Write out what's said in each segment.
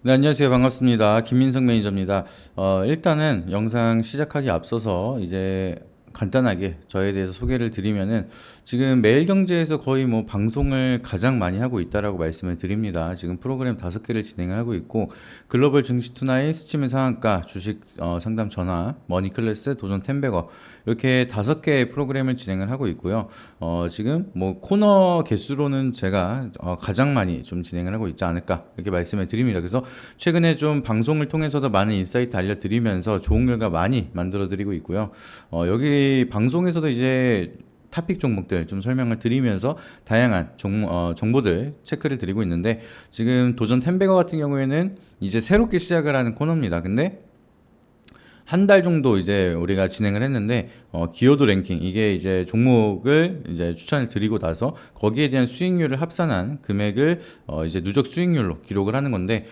네, 안녕하세요. 반갑습니다. 김민석 매니저입니다. 일단은 영상 시작하기 앞서서 이제 간단하게 저에 대해서 소개를 드리면은 지금 매일경제에서 거의 뭐 방송을 가장 많이 하고 있다라고 말씀을 드립니다. 지금 프로그램 5개를 진행을 하고 있고 글로벌 증시 투나잇, 스치면 상한가, 주식 상담 전화, 머니클래스, 도전 텐베거 이렇게 5개의 프로그램을 진행을 하고 있고요. 지금 뭐 코너 개수로는 제가 가장 많이 좀 진행을 하고 있지 않을까 이렇게 말씀을 드립니다. 그래서 최근에 좀 방송을 통해서도 많은 인사이트 알려드리면서 좋은 결과 많이 만들어 드리고 있고요. 여기 방송에서도 이제 타픽 종목들 좀 설명을 드리면서 다양한 정보들 체크를 드리고 있는데 지금 도전 텐베거 같은 경우에는 이제 새롭게 시작을 하는 코너입니다. 근데 한 달 정도 이제 우리가 진행을 했는데 기여도 랭킹 이게 이제 종목을 이제 추천을 드리고 나서 거기에 대한 수익률을 합산한 금액을 이제 누적 수익률로 기록을 하는 건데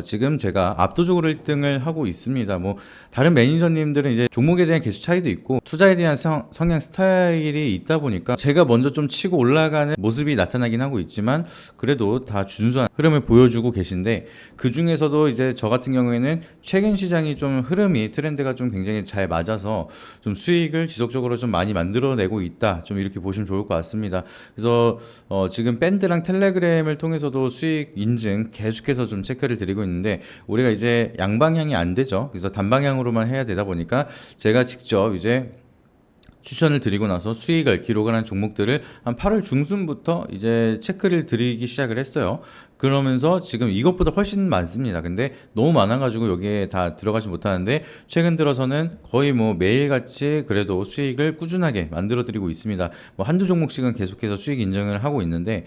지금 제가 압도적으로 1등을 하고 있습니다. 뭐 다른 매니저님들은 이제 종목에 대한 개수 차이도 있고 투자에 대한 성향 스타일이 있다 보니까 제가 먼저 좀 치고 올라가는 모습이 나타나긴 하고 있지만 그래도 다 준수한 흐름을 보여주고 계신데 그 중에서도 이제 저 같은 경우에는 최근 시장이 좀 흐름이 트렌드가 좀 굉장히 잘 맞아서 좀 수익을 지속적으로 좀 많이 만들어내고 있다. 좀 이렇게 보시면 좋을 것 같습니다. 그래서 지금 밴드랑 텔레그램을 통해서도 수익 인증 계속해서 좀 체크를 드리고 있는데 우리가 이제 양방향이 안 되죠. 그래서 단방향으로만 해야 되다 보니까 제가 직접 이제 추천을 드리고 나서 수익을 기록을 한 종목들을 한 8월 중순부터 이제 체크를 드리기 시작을 했어요. 그러면서 지금 이것보다 훨씬 많습니다. 근데 너무 많아가지고 여기에 다 들어가지 못하는데 최근 들어서는 거의 뭐 매일같이 그래도 수익을 꾸준하게 만들어 드리고 있습니다. 뭐 한두 종목씩은 계속해서 수익 인정을 하고 있는데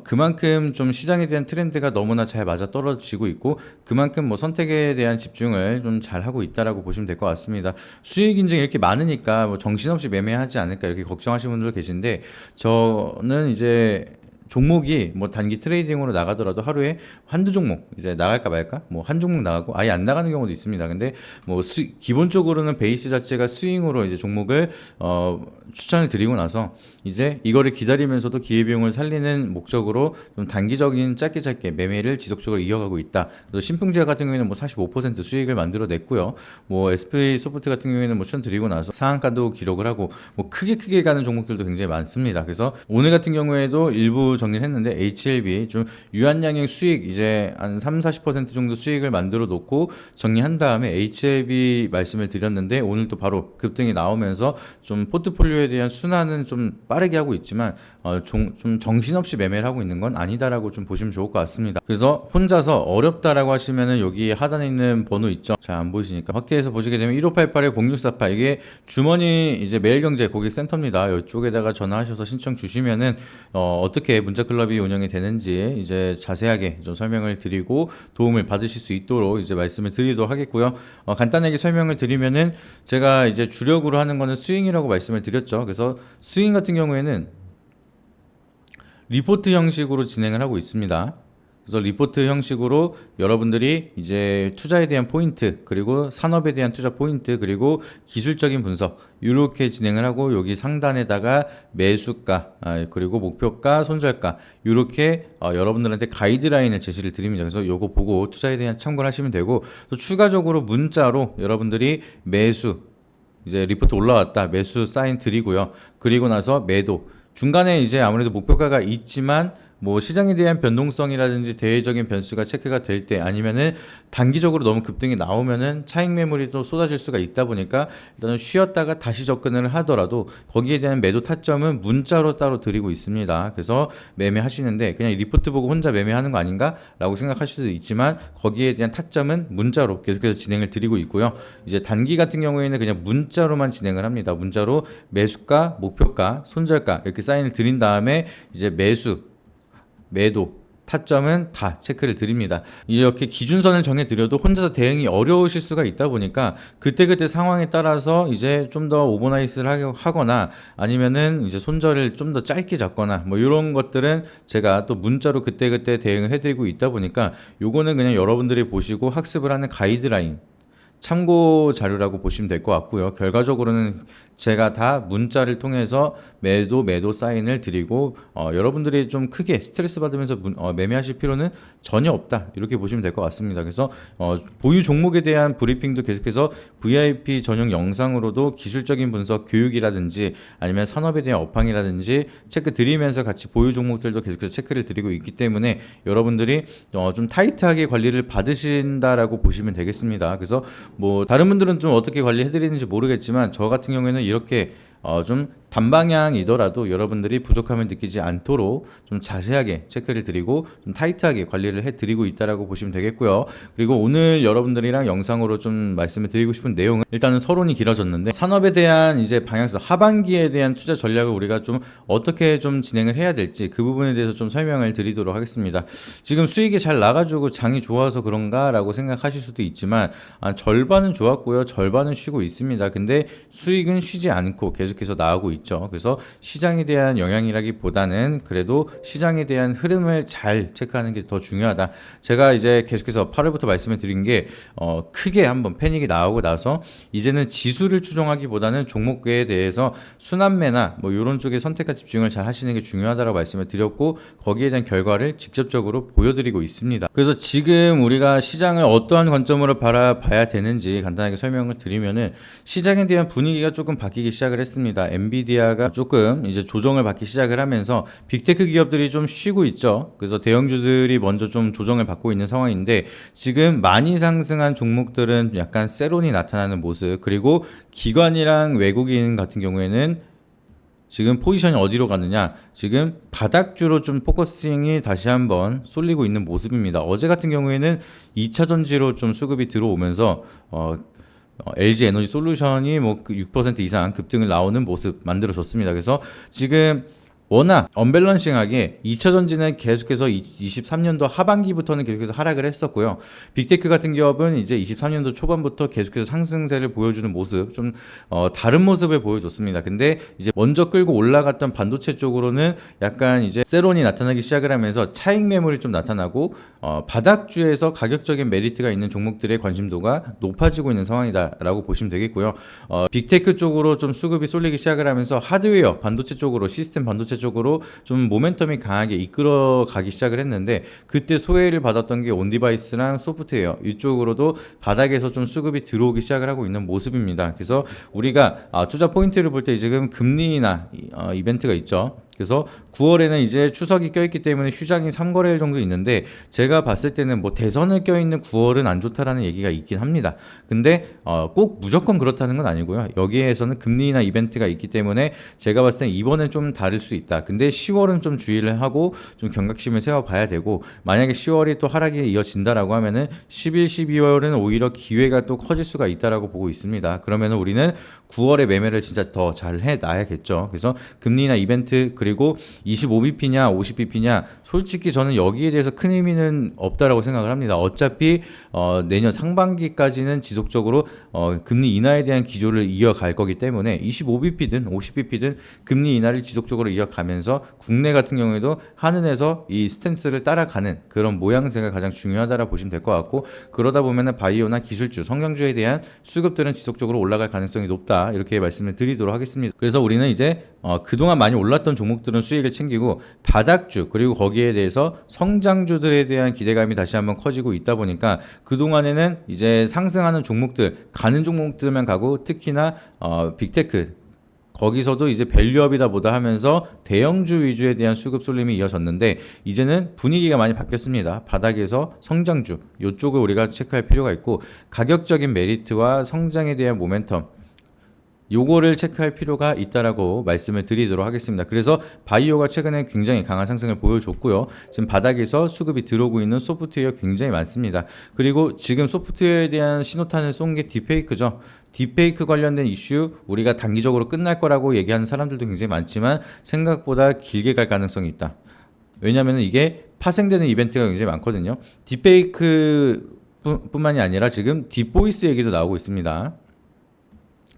그만큼 좀 시장에 대한 트렌드가 너무나 잘 맞아 떨어지고 있고 그만큼 뭐 선택에 대한 집중을 좀 잘 하고 있다라고 보시면 될 것 같습니다. 수익 인증이 이렇게 많으니까 뭐 정신없이 매매하지 않을까 이렇게 걱정하시는 분들 계신데 저는 이제 종목이 뭐 단기 트레이딩으로 나가더라도 하루에 한두 종목 이제 나갈까 말까 뭐 한 종목 나가고 아예 안 나가는 경우도 있습니다. 근데 뭐 기본적으로는 베이스 자체가 스윙으로 이제 종목을 추천을 드리고 나서 이제 이거를 기다리면서도 기회비용을 살리는 목적으로 좀 단기적인 짧게 매매를 지속적으로 이어가고 있다. 그래서 신풍제약 같은 경우에는 뭐 45% 수익을 만들어냈고요. 뭐 SPA 소프트 같은 경우에는 뭐 추천 드리고 나서 상한가도 기록을 하고 뭐 크게 가는 종목들도 굉장히 많습니다. 그래서 오늘 같은 경우에도 일부 정리를 했는데 HLB 좀 유한양의 수익 이제 한 3-40% 정도 수익을 만들어 놓고 정리한 다음에 HLB 말씀을 드렸는데 오늘 또 바로 급등이 나오면서 좀 포트폴리오에 대한 순환은 좀 빠르게 하고 있지만 좀 정신없이 매매를 하고 있는 건 아니다라고 좀 보시면 좋을 것 같습니다. 그래서 혼자서 어렵다라고 하시면은 여기 하단에 있는 번호 있죠? 잘 안 보이시니까 확대해서 보시게 되면 1588-0648 이게 주머니 이제 매일경제 고객센터입니다. 이쪽에다가 전화하셔서 신청 주시면은 어떻게 문자클럽이 운영이 되는지 이제 자세하게 좀 설명을 드리고 도움을 받으실 수 있도록 이제 말씀을 드리도록 하겠고요. 간단하게 설명을 드리면은 제가 이제 주력으로 하는 거는 스윙이라고 말씀을 드렸죠. 그래서 스윙 같은 경우에는 리포트 형식으로 진행을 하고 있습니다. 그래서 리포트 형식으로 여러분들이 이제 투자에 대한 포인트, 그리고 산업에 대한 투자 포인트, 그리고 기술적인 분석 이렇게 진행을 하고 여기 상단에다가 매수가, 그리고 목표가, 손절가 이렇게 여러분들한테 가이드라인을 제시를 드립니다. 그래서 요거 보고 투자에 대한 참고를 하시면 되고 또 추가적으로 문자로 여러분들이 매수 이제 리포트 올라왔다 매수 사인 드리고요. 그리고 나서 매도 중간에 이제 아무래도 목표가가 있지만 뭐 시장에 대한 변동성이라든지 대외적인 변수가 체크가 될 때 아니면은 단기적으로 너무 급등이 나오면은 차익 매물이 또 쏟아질 수가 있다 보니까 일단은 쉬었다가 다시 접근을 하더라도 거기에 대한 매도 타점은 문자로 따로 드리고 있습니다. 그래서 매매하시는데 그냥 리포트 보고 혼자 매매하는 거 아닌가라고 생각하실 수도 있지만 거기에 대한 타점은 문자로 계속해서 진행을 드리고 있고요. 이제 단기 같은 경우에는 그냥 문자로만 진행을 합니다. 문자로 매수가, 목표가, 손절가 이렇게 사인을 드린 다음에 이제 매도, 타점은 다 체크를 드립니다. 이렇게 기준선을 정해드려도 혼자서 대응이 어려우실 수가 있다 보니까 그때그때 상황에 따라서 이제 좀 더 오버나이스를 하거나 아니면은 이제 손절을 좀 더 짧게 잡거나 뭐 이런 것들은 제가 또 문자로 그때그때 대응을 해드리고 있다 보니까 요거는 그냥 여러분들이 보시고 학습을 하는 가이드라인 참고 자료라고 보시면 될 것 같고요. 결과적으로는 제가 다 문자를 통해서 매도 사인을 드리고 여러분들이 좀 크게 스트레스 받으면서 매매하실 필요는 전혀 없다, 이렇게 보시면 될 것 같습니다. 그래서 보유 종목에 대한 브리핑도 계속해서 VIP 전용 영상으로도 기술적인 분석, 교육이라든지 아니면 산업에 대한 업황이라든지 체크 드리면서 같이 보유 종목들도 계속해서 체크를 드리고 있기 때문에 여러분들이 좀 타이트하게 관리를 받으신다라고 보시면 되겠습니다. 그래서 뭐 다른 분들은 좀 어떻게 관리해 드리는지 모르겠지만 저 같은 경우에는 이렇게 좀 단방향이더라도 여러분들이 부족함을 느끼지 않도록 좀 자세하게 체크를 드리고 좀 타이트하게 관리를 해드리고 있다라고 보시면 되겠고요. 그리고 오늘 여러분들이랑 영상으로 좀 말씀을 드리고 싶은 내용은, 일단은 서론이 길어졌는데 산업에 대한 이제 방향성, 하반기에 대한 투자 전략을 우리가 좀 어떻게 좀 진행을 해야 될지 그 부분에 대해서 좀 설명을 드리도록 하겠습니다. 지금 수익이 잘 나가지고 장이 좋아서 그런가라고 생각하실 수도 있지만 절반은 좋았고요, 절반은 쉬고 있습니다. 근데 수익은 쉬지 않고 계속해서 나오고 있죠. 그래서 시장에 대한 영향이라기보다는 그래도 시장에 대한 흐름을 잘 체크하는 게 더 중요하다. 제가 이제 계속해서 8월부터 말씀을 드린 게 크게 한번 패닉이 나오고 나서 이제는 지수를 추종하기보다는 종목에 대해서 순환매나 뭐 이런 쪽에 선택과 집중을 잘 하시는 게 중요하다고 말씀을 드렸고, 거기에 대한 결과를 직접적으로 보여드리고 있습니다. 그래서 지금 우리가 시장을 어떠한 관점으로 바라봐야 되는지 간단하게 설명을 드리면은, 시장에 대한 분위기가 조금 바뀌기 시작을 했습니다. 엔비디아가 조금 이제 조정을 받기 시작을 하면서 빅테크 기업들이 좀 쉬고 있죠. 그래서 대형주들이 먼저 좀 조정을 받고 있는 상황인데, 지금 많이 상승한 종목들은 약간 세론이 나타나는 모습, 그리고 기관이랑 외국인 같은 경우에는 지금 포지션이 어디로 가느냐, 지금 바닥주로 좀 포커싱이 다시 한번 쏠리고 있는 모습입니다. 어제 같은 경우에는 2차 전지로 좀 수급이 들어오면서 LG 에너지 솔루션이 뭐 6% 이상 급등을 나오는 모습 만들어졌습니다. 그래서 지금 워낙 언밸런싱하게 2차 전지는 계속해서 23년도 하반기부터는 계속해서 하락을 했었고요. 빅테크 같은 기업은 이제 23년도 초반부터 계속해서 상승세를 보여주는 모습, 좀 다른 모습을 보여줬습니다. 근데 이제 먼저 끌고 올라갔던 반도체 쪽으로는 약간 이제 세론이 나타나기 시작을 하면서 차익 매물이 좀 나타나고 바닥주에서 가격적인 메리트가 있는 종목들의 관심도가 높아지고 있는 상황이다라고 보시면 되겠고요. 빅테크 쪽으로 좀 수급이 쏠리기 시작을 하면서 하드웨어, 반도체 쪽으로, 시스템 반도체 쪽으로 좀 모멘텀이 강하게 이끌어 가기 시작을 했는데, 그때 소외를 받았던 게 온디바이스랑 소프트웨어 이쪽으로도 바닥에서 좀 수급이 들어오기 시작을 하고 있는 모습입니다. 그래서 우리가 투자 포인트를 볼 때 지금 금리나 이벤트가 있죠. 그래서 9월에는 이제 추석이 껴있기 때문에 휴장이 3거래일 정도 있는데, 제가 봤을 때는 뭐 대선을 껴있는 9월은 안 좋다라는 얘기가 있긴 합니다. 근데 꼭 무조건 그렇다는 건 아니고요. 여기에서는 금리나 이벤트가 있기 때문에 제가 봤을 때 이번엔 좀 다를 수 있다. 근데 10월은 좀 주의를 하고 좀 경각심을 세워봐야 되고, 만약에 10월이 또 하락이 이어진다라고 하면은 11, 12월은 오히려 기회가 또 커질 수가 있다라고 보고 있습니다. 그러면은 우리는 9월에 매매를 진짜 더 잘 해놔야겠죠. 그래서 금리나 이벤트, 그리고 25bp냐 50bp냐, 솔직히 저는 여기에 대해서 큰 의미는 없다라고 생각을 합니다. 어차피 내년 상반기까지는 지속적으로 금리 인하에 대한 기조를 이어갈 거기 때문에 25bp든 50bp든 금리 인하를 지속적으로 이어가면서 국내 같은 경우에도 한은에서 이 스탠스를 따라가는 그런 모양새가 가장 중요하다라고 보시면 될 것 같고, 그러다 보면은 바이오나 기술주, 성장주에 대한 수급들은 지속적으로 올라갈 가능성이 높다, 이렇게 말씀을 드리도록 하겠습니다. 그래서 우리는 이제 그동안 많이 올랐던 종목들은 수익을 챙기고, 바닥주 그리고 거기에 대해서 성장주들에 대한 기대감이 다시 한번 커지고 있다 보니까 그동안에는 이제 상승하는 종목들, 가는 종목들만 가고, 특히나 빅테크 거기서도 이제 밸류업이다 보다 하면서 대형주 위주에 대한 수급 쏠림이 이어졌는데, 이제는 분위기가 많이 바뀌었습니다. 바닥에서 성장주 이쪽을 우리가 체크할 필요가 있고, 가격적인 메리트와 성장에 대한 모멘텀 요거를 체크할 필요가 있다라고 말씀을 드리도록 하겠습니다. 그래서 바이오가 최근에 굉장히 강한 상승을 보여줬고요. 지금 바닥에서 수급이 들어오고 있는 소프트웨어 굉장히 많습니다. 그리고 지금 소프트웨어에 대한 신호탄을 쏜 게 딥페이크죠. 딥페이크 관련된 이슈, 우리가 단기적으로 끝날 거라고 얘기하는 사람들도 굉장히 많지만 생각보다 길게 갈 가능성이 있다. 왜냐하면 이게 파생되는 이벤트가 굉장히 많거든요. 딥페이크 뿐만이 아니라 지금 딥보이스 얘기도 나오고 있습니다.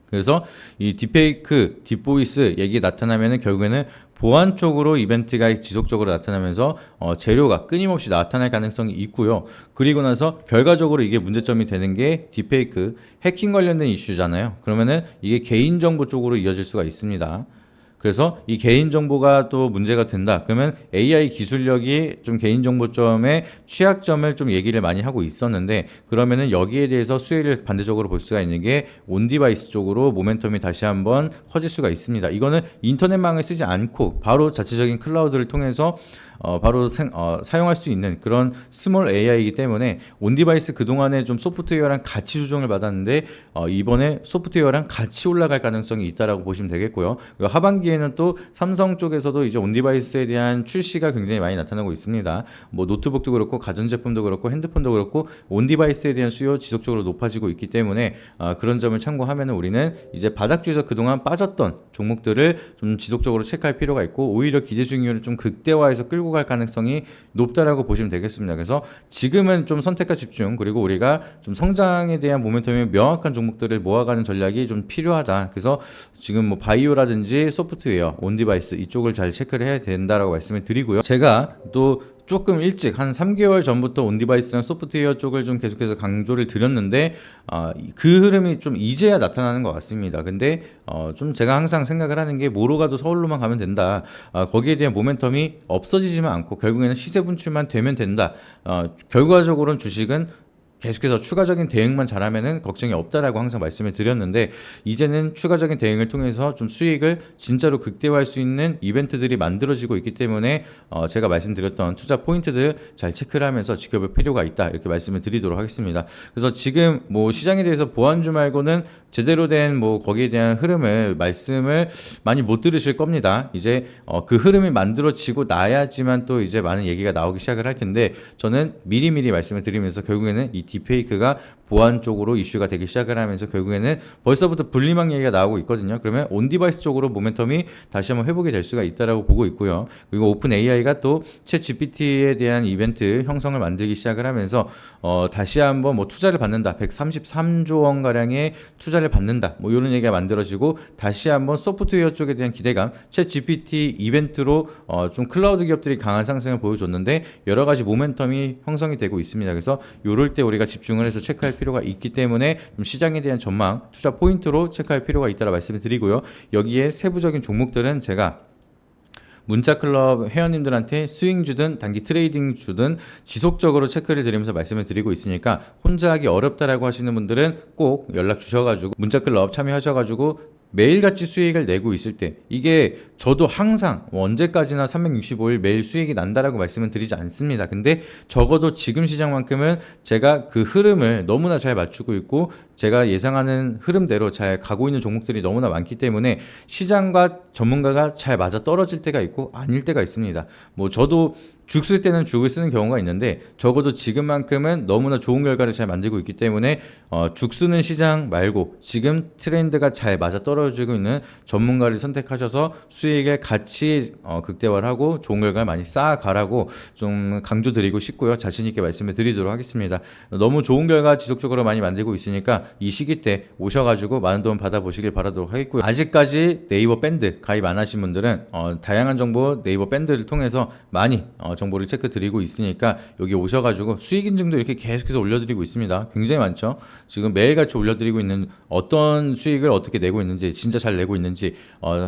그래서 이 딥페이크, 딥보이스 얘기 나타나면은 결국에는 보안 쪽으로 이벤트가 지속적으로 나타나면서 재료가 끊임없이 나타날 가능성이 있고요. 그리고 나서 결과적으로 이게 문제점이 되는 게 딥페이크, 해킹 관련된 이슈잖아요. 그러면은 이게 개인정보 쪽으로 이어질 수가 있습니다. 그래서 이 개인정보가 또 문제가 된다. 그러면 AI 기술력이 좀 개인정보점의 취약점을 좀 얘기를 많이 하고 있었는데, 그러면은 여기에 대해서 수혜를 반대적으로 볼 수가 있는 게 온디바이스 쪽으로 모멘텀이 다시 한번 커질 수가 있습니다. 이거는 인터넷망을 쓰지 않고 바로 자체적인 클라우드를 통해서 바로 사용할 수 있는 그런 스몰 AI이기 때문에 온디바이스 그동안에 좀 소프트웨어랑 같이 조정을 받았는데 이번에 소프트웨어랑 같이 올라갈 가능성이 있다라고 보시면 되겠고요. 그리고 하반기에는 또 삼성 쪽에서도 이제 온디바이스에 대한 출시가 굉장히 많이 나타나고 있습니다. 뭐 노트북도 그렇고 가전제품도 그렇고 핸드폰도 그렇고 온디바이스에 대한 수요 지속적으로 높아지고 있기 때문에 그런 점을 참고하면 우리는 이제 바닥주에서 그동안 빠졌던 종목들을 좀 지속적으로 체크할 필요가 있고, 오히려 기대 수익률을 좀 극대화해서 끌고 갈 가능성이 높다라고 보시면 되겠습니다. 그래서 지금은 좀 선택과 집중, 그리고 우리가 좀 성장에 대한 모멘텀이 명확한 종목들을 모아가는 전략이 좀 필요하다. 그래서 지금 뭐 바이오라든지 소프트웨어, 온디바이스 이쪽을 잘 체크를 해야 된다라고 말씀을 드리고요. 제가 또 조금 일찍 한 3개월 전부터 온디바이스랑 소프트웨어 쪽을 좀 계속해서 강조를 드렸는데 그 흐름이 좀 이제야 나타나는 것 같습니다. 근데 좀 제가 항상 생각을 하는 게 뭐로 가도 서울로만 가면 된다. 거기에 대한 모멘텀이 없어지지만 않고 결국에는 시세 분출만 되면 된다. 결과적으로는 주식은 계속해서 추가적인 대응만 잘하면은 걱정이 없다라고 항상 말씀을 드렸는데, 이제는 추가적인 대응을 통해서 좀 수익을 진짜로 극대화할 수 있는 이벤트들이 만들어지고 있기 때문에 제가 말씀드렸던 투자 포인트들 잘 체크를 하면서 지켜볼 필요가 있다, 이렇게 말씀을 드리도록 하겠습니다. 그래서 지금 뭐 시장에 대해서 보안주 말고는 제대로 된 뭐 거기에 대한 흐름을 말씀을 많이 못 들으실 겁니다. 이제 그 흐름이 만들어지고 나야지만 또 이제 많은 얘기가 나오기 시작을 할 텐데, 저는 미리미리 말씀을 드리면서 결국에는 이 딥페이크가 보안 쪽으로 이슈가 되기 시작을 하면서 결국에는 벌써부터 분리망 얘기가 나오고 있거든요. 그러면 온디바이스 쪽으로 모멘텀이 다시 한번 회복이 될 수가 있다라고 보고 있고요. 그리고 오픈 AI가 또 챗 GPT에 대한 이벤트 형성을 만들기 시작을 하면서 다시 한번 뭐 투자를 받는다, 133조 원 가량의 투자를 받는다, 뭐 이런 얘기가 만들어지고 다시 한번 소프트웨어 쪽에 대한 기대감, 챗 GPT 이벤트로 좀 클라우드 기업들이 강한 상승을 보여줬는데 여러 가지 모멘텀이 형성이 되고 있습니다. 그래서 이럴 때 우리가 집중을 해서 체크할 필요가 있기 때문에 좀 시장에 대한 전망, 투자 포인트로 체크할 필요가 있다라 말씀을 드리고요. 여기에 세부적인 종목들은 제가 문자클럽 회원님들한테 스윙 주든 단기 트레이딩 주든 지속적으로 체크를 드리면서 말씀을 드리고 있으니까 혼자 하기 어렵다라고 하시는 분들은 꼭 연락 주셔가지고 문자클럽 참여하셔가지고 매일같이 수익을 내고 있을 때, 이게 저도 항상 언제까지나 365일 매일 수익이 난다라고 말씀을 드리지 않습니다. 근데 적어도 지금 시장만큼은 제가 그 흐름을 너무나 잘 맞추고 있고 제가 예상하는 흐름대로 잘 가고 있는 종목들이 너무나 많기 때문에 시장과 전문가가 잘 맞아 떨어질 때가 있고 아닐 때가 있습니다. 뭐 저도 죽 쓸 때는 죽을 쓰는 경우가 있는데 적어도 지금만큼은 너무나 좋은 결과를 잘 만들고 있기 때문에 죽 쓰는 시장 말고 지금 트렌드가 잘 맞아 떨어지고 있는 전문가를 선택하셔서 수익을 같이 극대화를 하고 좋은 결과를 많이 쌓아가라고 좀 강조드리고 싶고요. 자신 있게 말씀을 드리도록 하겠습니다. 너무 좋은 결과 지속적으로 많이 만들고 있으니까 이 시기 때 오셔가지고 많은 도움 받아보시길 바라도록 하겠고요. 아직까지 네이버 밴드 가입 안 하신 분들은 다양한 정보 네이버 밴드를 통해서 많이 정보를 체크 드리고 있으니까 여기 오셔가지고 수익 인증도 이렇게 계속해서 올려드리고 있습니다. 굉장히 많죠. 지금 매일같이 올려드리고 있는 어떤 수익을 어떻게 내고 있는지, 진짜 잘 내고 있는지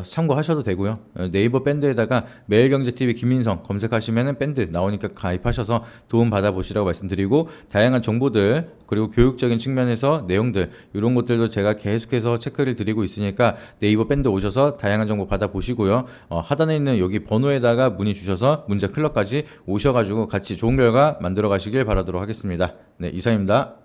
참고하셔도 되고요. 네이버 밴드에다가 매일경제TV 김민성 검색하시면 밴드 나오니까 가입하셔서 도움 받아보시라고 말씀드리고, 다양한 정보들 그리고 교육적인 측면에서 내용들 이런 것들도 제가 계속해서 체크를 드리고 있으니까 네이버 밴드 오셔서 다양한 정보 받아보시고요. 하단에 있는 여기 번호에다가 문의 주셔서 문자 클럽까지 오셔가지고 같이 좋은 결과 만들어 가시길 바라도록 하겠습니다. 네, 이상입니다.